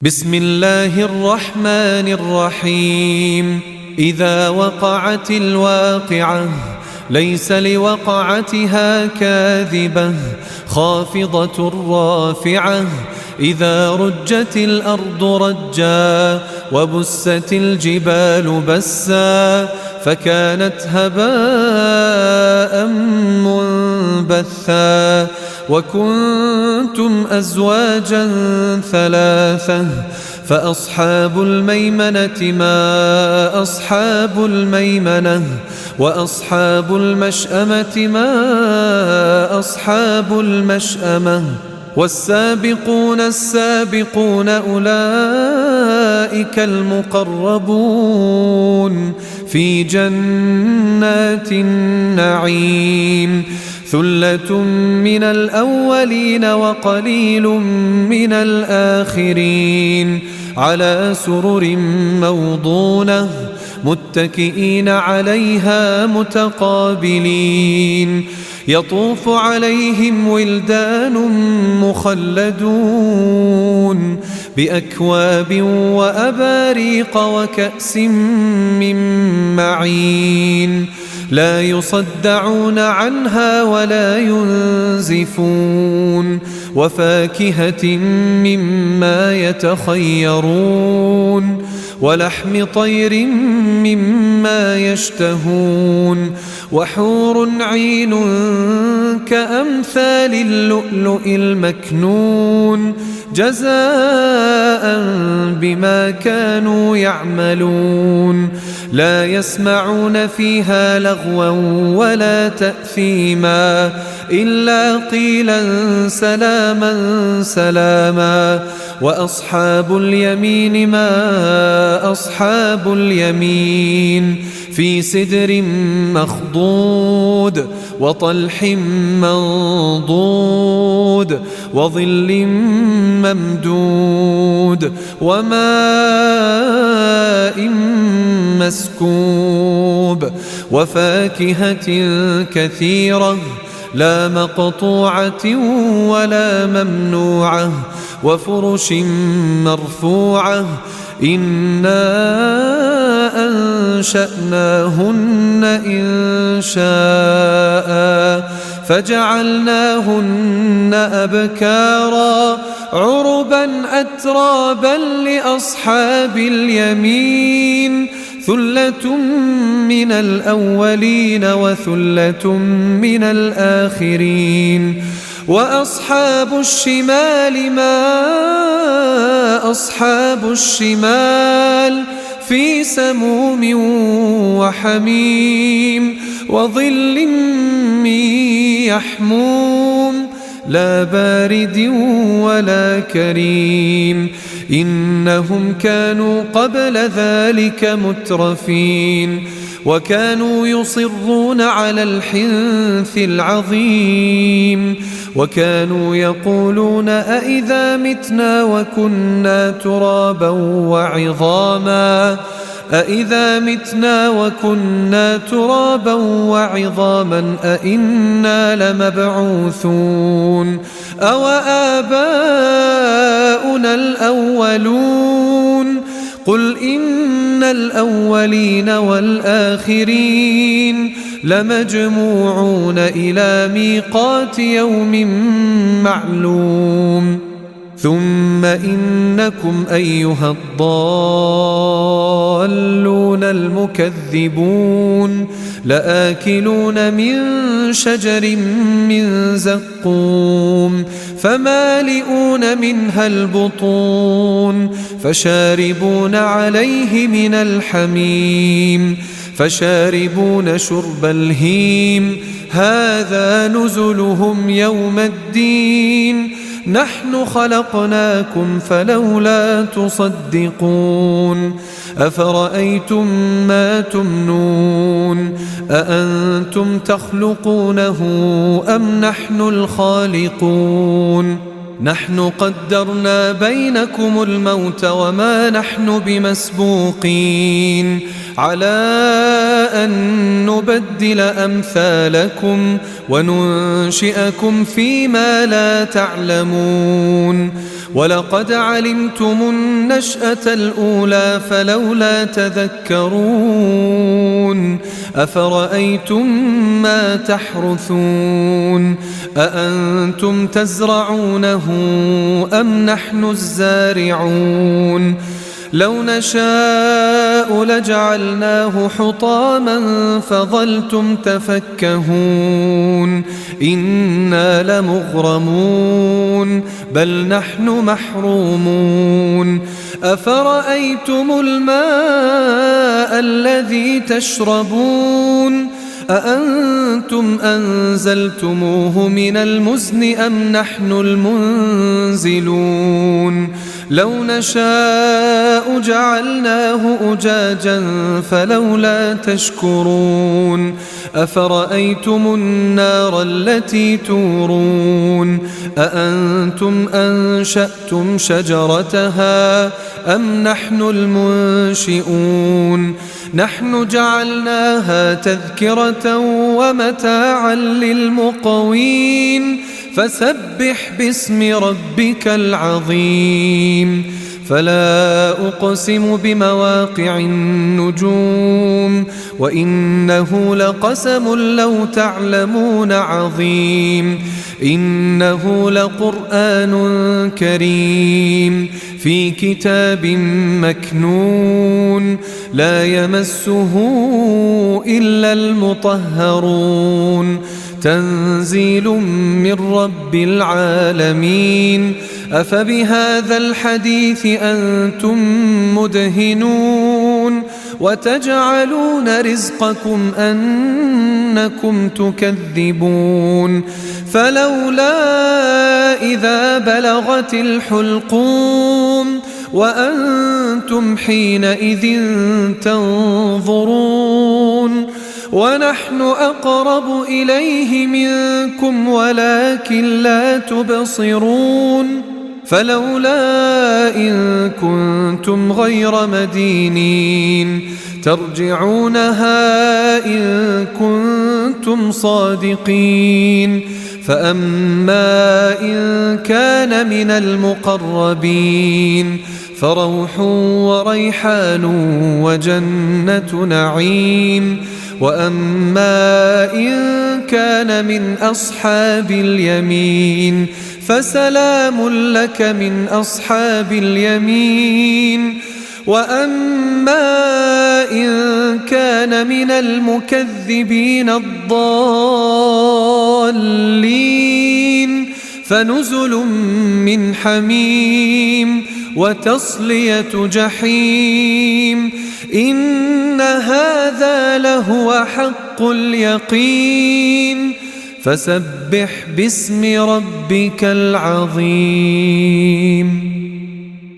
بسم الله الرحمن الرحيم. إذا وقعت الواقعة ليس لوقعتها كاذبة خافضة رافعة. إذا رجت الأرض رجا وبست الجبال بسا فكانت هباء منبثا وكنتم أزواجا ثلاثة فأصحاب الميمنة ما أصحاب الميمنة وأصحاب المشأمة ما أصحاب المشأمة والسابقون السابقون أولئك المقربون في جنات النعيم. ثلة من الأولين وقليل من الآخرين على سرر موضونة متكئين عليها متقابلين. يطوف عليهم ولدان مخلدون بأكواب وأباريق وكأس من معين لا يصدعون عنها ولا ينزفون وفاكهة مما يتخيرون ولحم طير مما يشتهون وحور عين كأمثال اللؤلؤ المكنون جزاء بما كانوا يعملون. لا يسمعون فيها لغوا ولا تأثيما إلا قيلا سلاما سلاما. وأصحاب اليمين ما أصحاب اليمين في سدر مخضود وطلح منضود وظل ممدود وماء مسكوب وفاكهة كثيرة لا مقطوعة ولا ممنوعة وفرش مرفوعة. إنا أنشأناهن إنشاء فجعلناهن أبكارا عربا أترابا لأصحاب اليمين. ثلة من الأولين وثلة من الآخرين. وأصحاب الشمال ما أصحاب الشمال في سموم وحميم وظل من يحموم لا بارد ولا كريم. إنهم كانوا قبل ذلك مترفين وكانوا يصرون على الحنث العظيم وكانوا يقولون أئذا متنا وكنا ترابا وعظاما أئذا متنا وكنا ترابا وعظاما أئنا لمبعوثون أو آباؤنا الأولون. قل إن الأولين والآخرين لمجموعون إلى ميقات يوم معلوم. ثم إنكم أيها الضالون المكذبون لآكلون من شجر من زقوم فمالئون منها البطون فشاربون عليه من الحميم فشاربون شرب الهيم. هذا نزلهم يوم الدين. نحن خلقناكم فلولا تصدقون. أفرأيتم ما تمنون أأنتم تخلقونه أم نحن الخالقون؟ نحن قدرنا بينكم الموت وما نحن بمسبوقين على أن نبدل أمثالكم وننشئكم فيما لا تعلمون ولقد علمتم النشأة الأولى فلولا تذكرون أفرأيتم ما تحرثون أأنتم تزرعونه أم نحن الزارعون لو نشاء لجعلناه حطاما فظلتم تفكهون إنا لمغرمون بل نحن محرومون أفرأيتم الماء الذي تشربون أأنتم أنزلتموه من المزن أم نحن المنزلون لو نشاء جعلناه أجاجا فلولا تشكرون أفرأيتم النار التي تورون أأنتم أنشأتم شجرتها أم نحن المنشئون نحن جعلناها تذكرة ومتاعا للمقوين فسبح باسم ربك العظيم فلا أقسم بمواقع النجوم وإنه لقسم لو تعلمون عظيم إنه لقرآن كريم في كتاب مكنون لا يمسه إلا المطهرون تنزيل من رب العالمين أفبهذا الحديث أنتم مدهنون وتجعلون رزقكم أنكم تكذبون فلولا إذا بلغت الحلقوم وأنتم حينئذ تنظرون ونحن أقرب إليه منكم ولكن لا تبصرون فلولا إن كنتم غير مدينين ترجعونها إن كنتم صادقين فأما إن كان من المقربين فروح وريحان وجنة نعيم وأما إن كان من أصحاب اليمين فسلام لك من أصحاب اليمين وأما إن كان من المكذبين الضالين فنزل من حميم وتصلية جحيم إن هذا لهو حق اليقين فسبح باسم ربك العظيم.